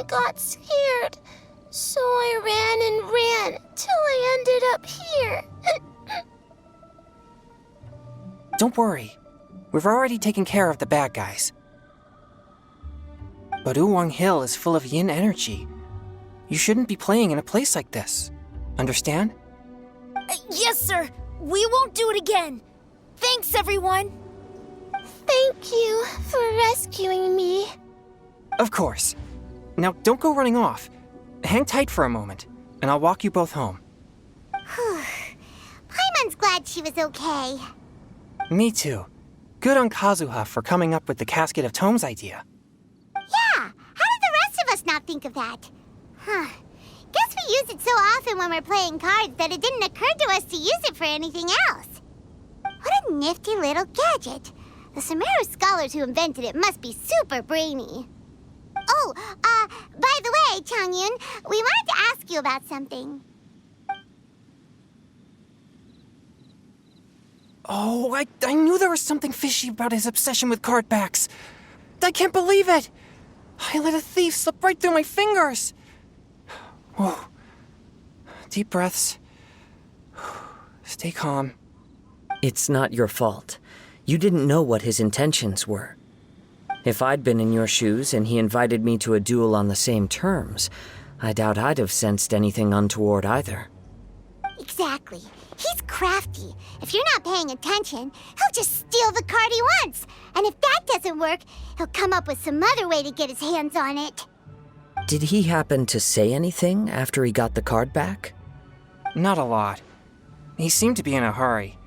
got scared. So I ran and ran till I ended up here. Don't worry. We've already taken care of the bad guys. But Uwang Hill is full of yin energy. You shouldn't be playing in a place like this. Understand? Yes, sir. We won't do it again. Thanks, everyone. Thank you for rescuing me. Of course. Now, don't go running off. Hang tight for a moment, and I'll walk you both home. Paimon's glad she was okay. Me too. Good on Kazuha for coming up with the Casket of Tomes idea. Yeah, how did the rest of us not think of that? Guess we use it so often when we're playing cards that it didn't occur to us to use it for anything else. What a nifty little gadget. The Sumeru scholars who invented it must be super brainy. Oh, by the way, Changyun, we wanted to ask you about something. Oh, I knew there was something fishy about his obsession with card backs. I can't believe it! I let a thief slip right through my fingers! Whoa. Deep breaths. Stay calm. It's not your fault. You didn't know what his intentions were. If I'd been in your shoes and he invited me to a duel on the same terms, I doubt I'd have sensed anything untoward either. Exactly. He's crafty. If you're not paying attention, he'll just steal the card he wants. And if that doesn't work, he'll come up with some other way to get his hands on it. Did he happen to say anything after he got the card back? Not a lot. He seemed to be in a hurry.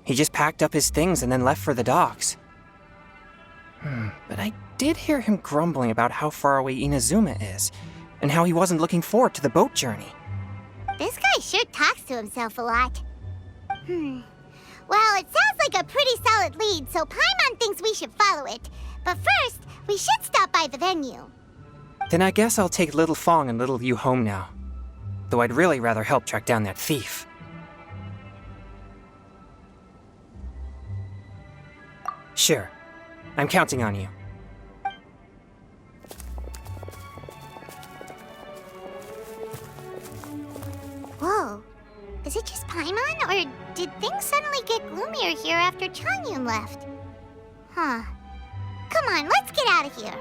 He just packed up his things and then left for the docks. But I did hear him grumbling about how far away Inazuma is, and how he wasn't looking forward to the boat journey. This guy sure talks to himself a lot. Well, it sounds like a pretty solid lead, so Paimon thinks we should follow it. But first, we should stop by the venue. Then I guess I'll take Little Fong and Little Yu home now. Though I'd really rather help track down that thief. Sure. I'm counting on you. Whoa. Is it just Paimon, or did things suddenly get gloomier here after Changyun left? Come on, let's get out of here.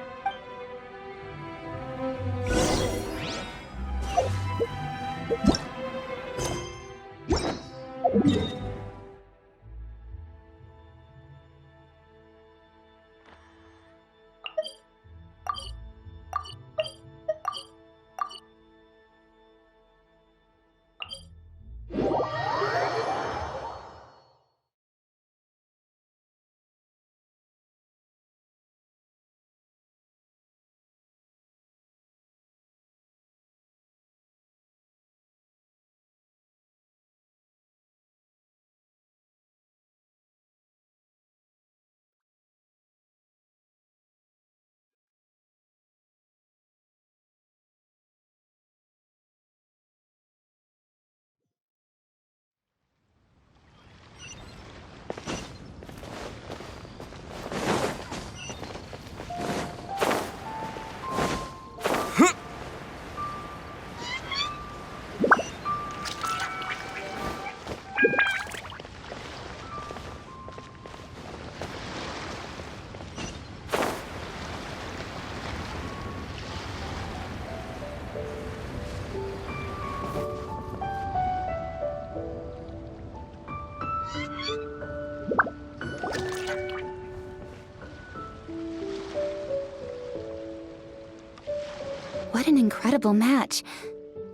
What an incredible match.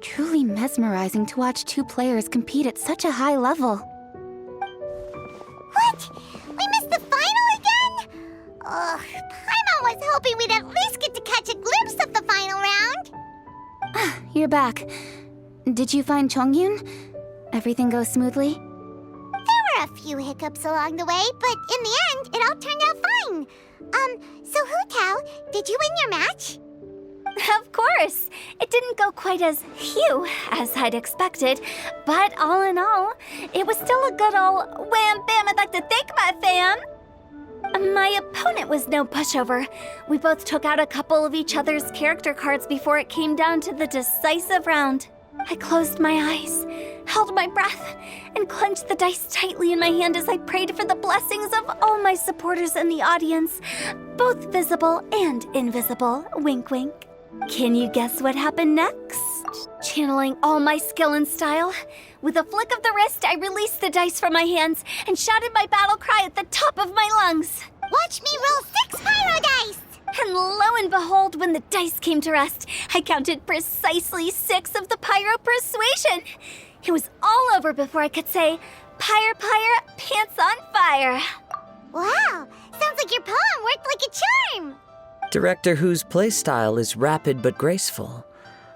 Truly mesmerizing to watch two players compete at such a high level. What? We missed the final again? Ugh, Paimon was hoping we'd at least get to catch a glimpse of the final round. You're back. Did you find Chongyun? Everything go smoothly? There were a few hiccups along the way, but in the end, it all turned out fine. So Hu Tao, did you win your match? Of course. It didn't go quite as phew as I'd expected, but all in all, it was still a good old wham bam I'd like to thank my fam. My opponent was no pushover. We both took out a couple of each other's character cards before it came down to the decisive round. I closed my eyes, held my breath, and clenched the dice tightly in my hand as I prayed for the blessings of all my supporters in the audience, both visible and invisible. Wink, wink. Can you guess what happened next? Channeling all my skill and style, with a flick of the wrist, I released the dice from my hands and shouted my battle cry at the top of my lungs. Watch me roll 6 pyro dice! And lo and behold, when the dice came to rest, I counted precisely 6 of the pyro persuasion. It was all over before I could say, "Pyre, pyre, pants on fire." Wow, sounds like your poem worked like a charm! Director Who's playstyle is rapid but graceful,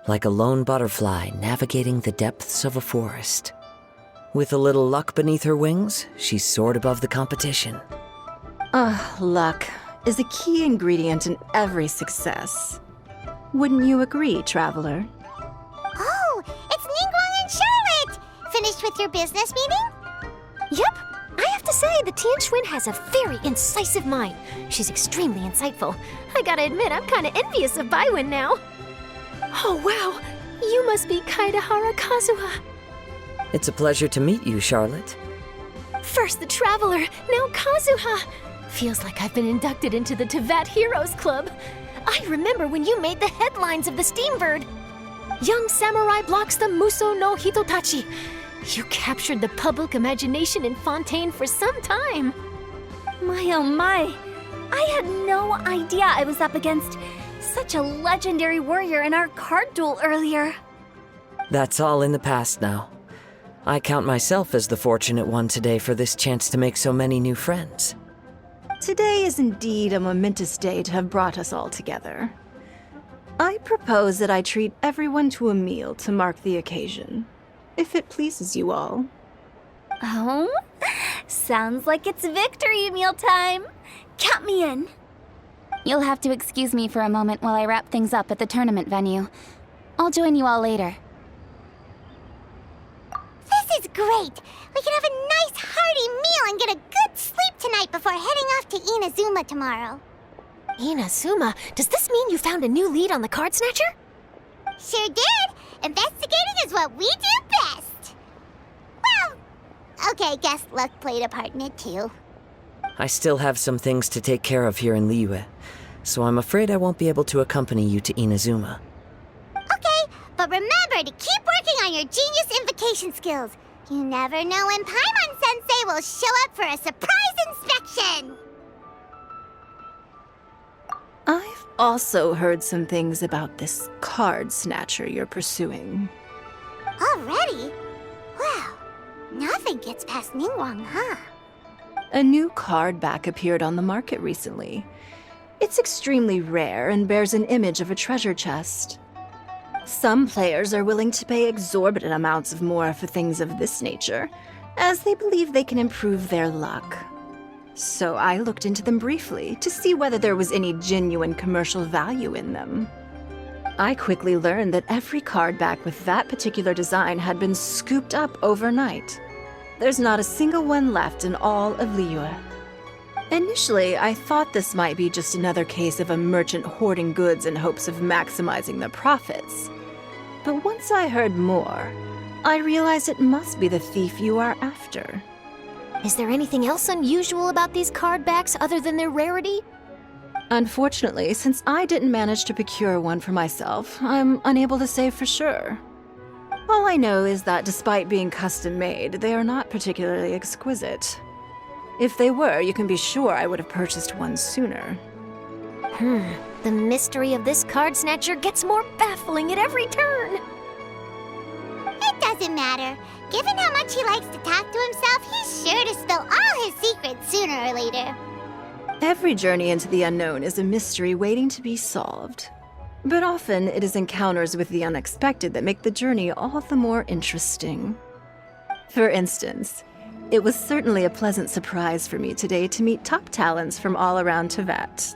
like a lone butterfly navigating the depths of a forest. With a little luck beneath her wings, she soared above the competition. Luck is a key ingredient in every success. Wouldn't you agree, Traveler? Oh, it's Ningguang and Charlotte! Finished with your business meeting? Yep. I have to say, the Tianquan has a very incisive mind. She's extremely insightful. I gotta admit, I'm kinda envious of Baiwen now. Oh, wow. You must be Kaedehara Kazuha. It's a pleasure to meet you, Charlotte. First the Traveler, now Kazuha. Feels like I've been inducted into the Teyvat Heroes Club. I remember when you made the headlines of the Steambird. Young samurai blocks the Muso no Hitotachi. You captured the public imagination in Fontaine for some time. My oh my, I had no idea I was up against such a legendary warrior in our card duel earlier. That's all in the past now. I count myself as the fortunate one today for this chance to make so many new friends. Today is indeed a momentous day to have brought us all together. I propose that I treat everyone to a meal to mark the occasion, if it pleases you all. Oh, sounds like it's victory meal time. Count me in. You'll have to excuse me for a moment while I wrap things up at the tournament venue. I'll join you all later. This is great! We can have a nice hearty meal and get a good sleep tonight before heading off to Inazuma tomorrow. Inazuma, does this mean you found a new lead on the Card Snatcher? Sure did! Investigating is what we do best! Well, okay, guess luck played a part in it too. I still have some things to take care of here in Liyue, so I'm afraid I won't be able to accompany you to Inazuma. Okay, but remember to keep working on your genius invocation skills. You never know when Paimon-sensei will show up for a surprise inspection! I've also heard some things about this card snatcher you're pursuing. Already? Wow, nothing gets past Ningguang, huh? A new card back appeared on the market recently. It's extremely rare and bears an image of a treasure chest. Some players are willing to pay exorbitant amounts of more for things of this nature, as they believe they can improve their luck. So I looked into them briefly to see whether there was any genuine commercial value in them. I quickly learned that every card back with that particular design had been scooped up overnight. There's not a single one left in all of Liyue. Initially, I thought this might be just another case of a merchant hoarding goods in hopes of maximizing their profits. But once I heard more, I realized it must be the thief you are after. Is there anything else unusual about these card backs other than their rarity? Unfortunately, since I didn't manage to procure one for myself, I'm unable to say for sure. All I know is that despite being custom-made, they are not particularly exquisite. If they were, you can be sure I would have purchased one sooner. The mystery of this Card Snatcher gets more baffling at every turn. It doesn't matter. Given how much he likes to talk to himself, he's sure to spill all his secrets sooner or later. Every journey into the unknown is a mystery waiting to be solved. But often it is encounters with the unexpected that make the journey all the more interesting. For instance, it was certainly a pleasant surprise for me today to meet top talents from all around Teyvat.